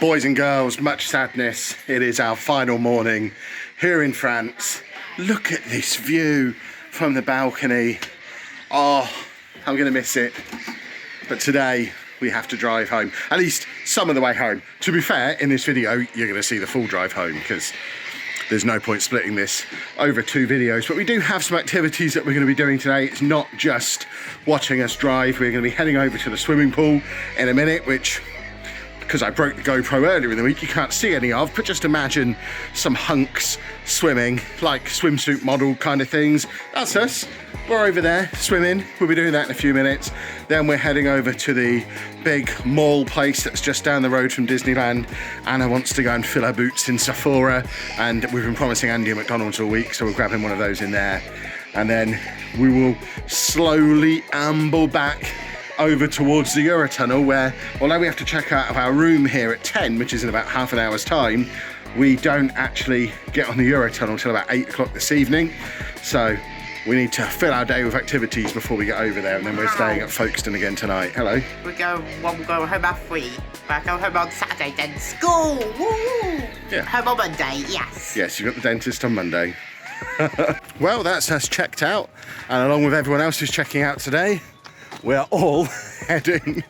Boys and girls, much sadness. It is our final morning here in France. Look at this view from the balcony. Oh, I'm gonna miss it. But today we have to drive home, at least some of the way home. To be fair, in this video, you're gonna see the full drive home because there's no point splitting this over 2 videos. But we do have some activities that we're gonna be doing today. It's not just watching us drive. We're gonna be heading over to the swimming pool in a minute, which, because I broke the GoPro earlier in the week, you can't see any of, but just imagine some hunks swimming, like swimsuit model kind of things. That's us. We're over there swimming. We'll be doing that in a few minutes. Then we're heading over to the big mall place that's just down the road from Disneyland. Anna wants to go and fill her boots in Sephora, and we've been promising Andy a McDonald's all week, so we're grabbing one of those in there. And then we will slowly amble back over towards the Eurotunnel, where although we have to check out of our room here at 10, which is in about half an hour's time, we don't actually get on the Eurotunnel till about 8 o'clock this evening. So we need to fill our day with activities before we get over there, and then we're staying at Folkestone again tonight. Hello. We'll go home at 3. We'll go home on Saturday, then school. Woo! Yeah. Home on Monday, yes. Yes, you've got the dentist on Monday. Well, that's us checked out, and along with everyone else who's checking out today, we're all heading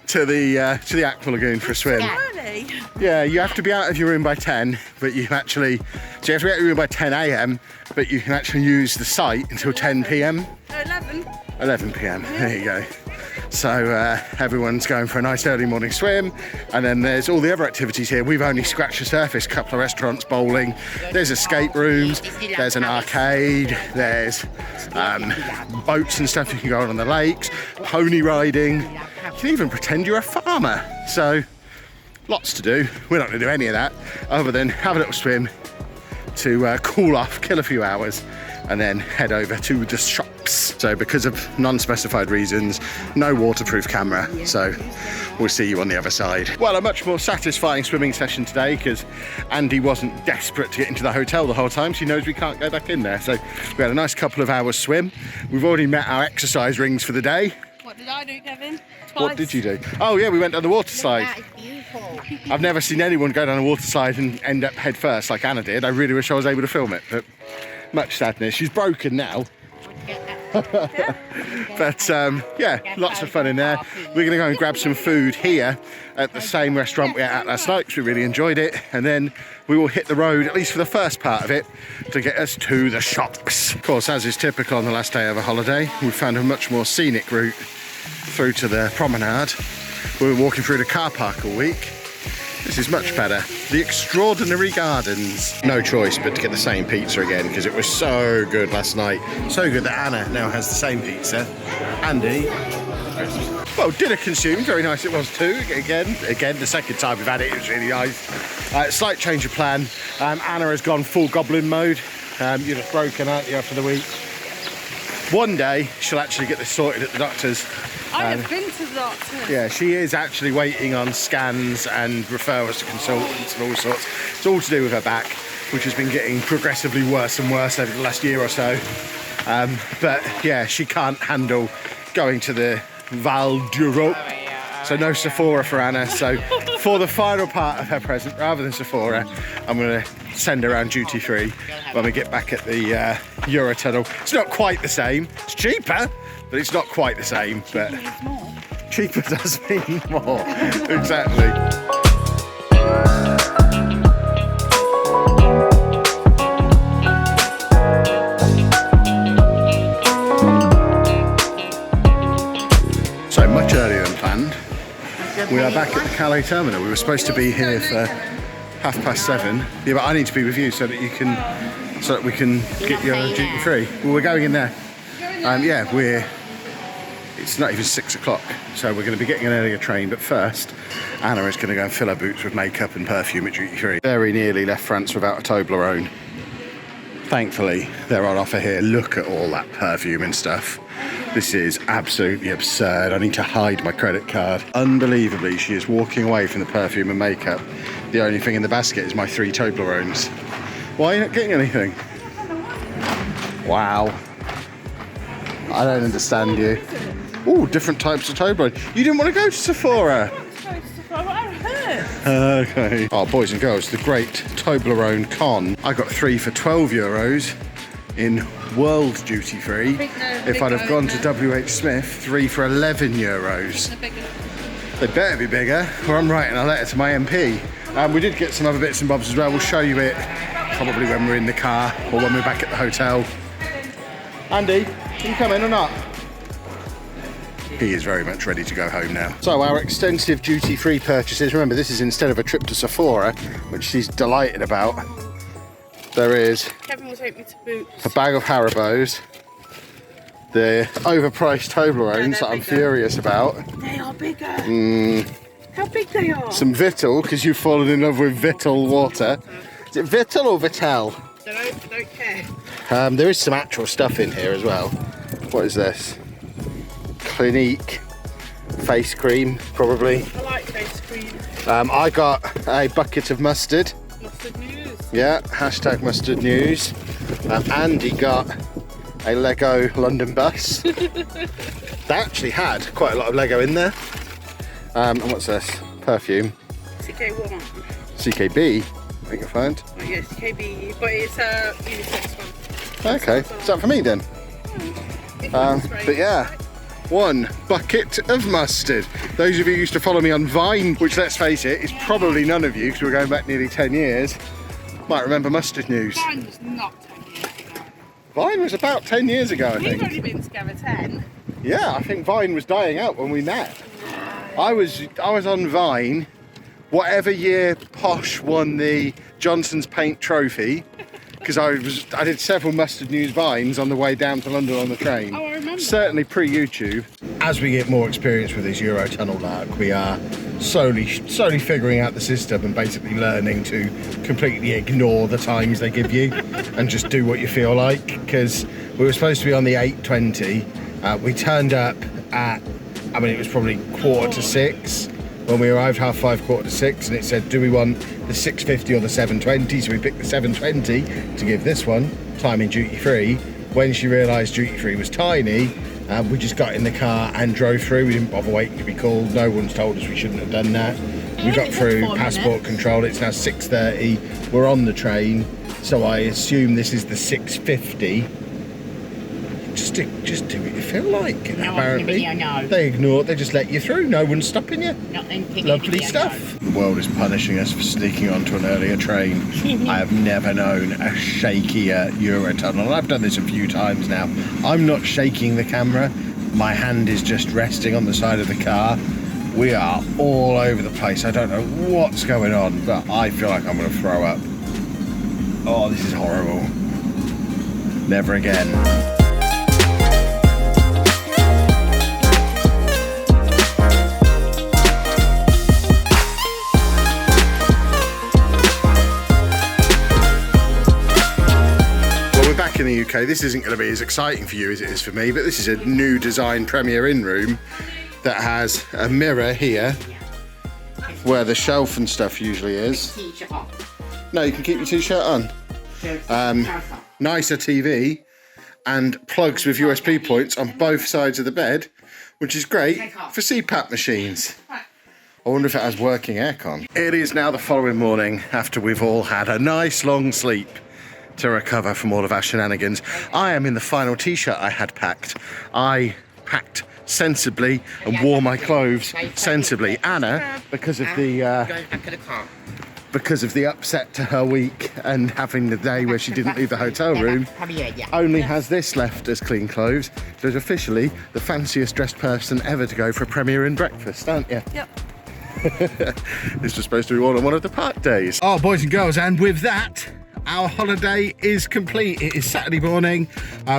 to the AquaLagoon for a swim. Early. Yeah, you have to be out of your room by 10, but you actually, so you have to be out of your room by 10 AM, but you can actually use the site until 10 PM. 11. 11 PM, there you go. So everyone's going for a nice early morning swim, and then there's all the other activities here. We've only scratched the surface. A couple of restaurants, bowling, there's escape rooms, there's an arcade, there's boats and stuff you can go on the lakes, pony riding. You can even pretend you're a farmer. So lots to do. We're not going to do any of that other than have a little swim to cool off, kill a few hours, and then head over to the shops. So because of non-specified reasons, no waterproof camera, so we'll see you on the other side. Well, a much more satisfying swimming session today because Andy wasn't desperate to get into the hotel the whole time. She knows we can't go back in there. So we had a nice couple of hours swim. We've already met our exercise rings for the day. What did I do, Kevin? Twice. What did you do? Oh yeah, we went down the water slide. That is beautiful. I've never seen anyone go down a water slide and end up head first like Anna did. I really wish I was able to film it, but much sadness. She's broken now. But yeah, lots of fun in there. We're gonna go and grab some food here at the same restaurant we were at last night because we really enjoyed it, and then we will hit the road, at least for the first part of it, to get us to the shops. Of course, as is typical on the last day of a holiday, we found a much more scenic route through to the promenade. We were walking through the car park all week. This is much better. The Extraordinary Gardens. No choice but to get the same pizza again because it was so good last night. So good that Anna now has the same pizza. Andy. Well, dinner consumed. Very nice it was too. Again, the second time we've had it, it was really nice. Slight change of plan. Anna has gone full goblin mode. You're just broken, aren't you, after the week? One day, she'll actually get this sorted at the doctor's. I've been to the doctor. Yeah, she is actually waiting on scans and referrals to consultants and all sorts. It's all to do with her back, which has been getting progressively worse and worse over the last year or so. But yeah, she can't handle going to the Val d'Europe. So no Sephora for Anna. So for the final part of her present, rather than Sephora, I'm going to send her around duty free when we get back at the Eurotunnel. It's not quite the same. It's cheaper, but it's not quite the same. But cheaper does mean more. Exactly. So much earlier than planned. We are back at the Calais terminal. We were supposed to be here for 7:30. Yeah, but I need to be with you so that we can get your duty free. Well, we're going in there. Yeah, it's not even 6 o'clock, so we're going to be getting an earlier train. But first, Anna is going to go and fill her boots with makeup and perfume at duty free. Very nearly left France without a Toblerone. Thankfully, they're on offer here. Look at all that perfume and stuff. This is absolutely absurd. I need to hide my credit card. Unbelievably, she is walking away from the perfume and makeup. The only thing in the basket is my 3 Toblerones. Why are you not getting anything? Wow. I don't understand you. Oh, different types of Toblerone. You didn't want to go to Sephora. I'm hurt. Okay. Oh, boys and girls, the great Toblerone con. I got 3 for €12 in World Duty Free. If I'd have gone to WH Smith, 3 for €11. They better be bigger, or I'm writing a letter to my MP. We did get some other bits and bobs as well. We'll show you it probably when we're in the car or when we're back at the hotel. Andy, can you come in or not? He is very much ready to go home now. So our extensive duty-free purchases, remember this is instead of a trip to Sephora, which she's delighted about. There is Kevin will take me to Boots. a bag of Haribos, the overpriced Toblerones that I'm furious about. They are bigger. How big they are. Some Vittel, because you've fallen in love with Vittel water. Is it Vittel or Vittel? I don't care. There is some actual stuff in here as well. What is this? Clinique face cream, probably. I like face cream. I got a bucket of mustard. Mustard news. Yeah, hashtag mustard news. Andy got a Lego London bus. They actually had quite a lot of Lego in there. And what's this? Perfume. CK1. CKB, I think I found. Oh, yeah, CKB, but it's a unisex one. Okay, is that for me then? But yeah, 1 bucket of mustard. Those of you who used to follow me on Vine, which let's face it, is probably none of you because we're going back nearly 10 years, might remember mustard news. Mine was not 10 years ago. Vine was about 10 years ago, I We've think. only been together 10. Yeah, I think Vine was dying out when we met. I was on Vine, whatever year Posh won the Johnson's Paint Trophy, because I did several Mustard News Vines on the way down to London on the train. Oh, I remember. Certainly pre-YouTube. As we get more experience with this Eurotunnel lark, we are slowly figuring out the system and basically learning to completely ignore the times they give you and just do what you feel like. Because we were supposed to be on the 8:20. We turned up at, I mean, it was probably 5:45 when we arrived, 5:30, 5:45, and it said, do we want the 6:50 or the 7:20? So we picked the 7:20 to give this one time in duty free. When she realised duty free was tiny, we just got in the car and drove through. We didn't bother waiting to be called. No one's told us we shouldn't have done that. We got through passport control. It's now 6:30. We're on the train, so I assume this is the 6:50. Just do what you feel like. No, apparently, no. they ignore. They just let you through. No one's stopping you. Lovely stuff. The world is punishing us for sneaking onto an earlier train. I have never known a shakier Eurotunnel. I've done this a few times now. I'm not shaking the camera. My hand is just resting on the side of the car. We are all over the place. I don't know what's going on, but I feel like I'm going to throw up. Oh, this is horrible. Never again. In the UK, this isn't going to be as exciting for you as it is for me, but this is a new design Premier Inn room that has a mirror here where the shelf and stuff usually is. No, you can keep your t-shirt on. Nicer TV and plugs with USB points on both sides of the bed, which is great for CPAP machines. I wonder if it has working aircon. It is now the following morning after we've all had a nice long sleep to recover from all of our shenanigans. I am in the final t-shirt I had packed. I packed sensibly and wore my clothes sensibly. Anna, because of the upset to her week and having the day where she didn't leave the hotel room, only has this left as clean clothes. So it's officially the fanciest dressed person ever to go for a Premier Inn breakfast, aren't you? Yep. This was supposed to be one of the park days. Oh, boys and girls, and with that, our holiday is complete. It is Saturday morning.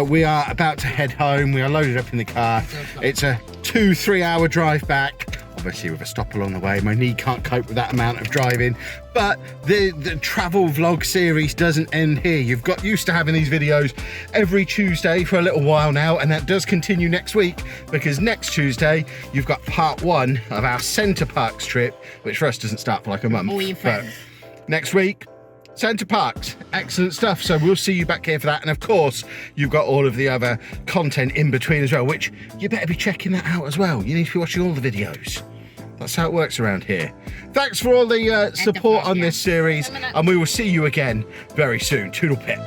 We are about to head home. We are loaded up in the car. It's a 2-3 hour drive back. Obviously with a stop along the way. My knee can't cope with that amount of driving. But the travel vlog series doesn't end here. You've got used to having these videos every Tuesday for a little while now, and that does continue next week, because next Tuesday you've got part 1 of our Centre Parks trip, which for us doesn't start for like a month. But next week, Centre Parks, excellent stuff. So we'll see you back here for that. And of course, you've got all of the other content in between as well, which you better be checking that out as well. You need to be watching all the videos. That's how it works around here. Thanks for all the support on this series, and we will see you again very soon. Toodle pip.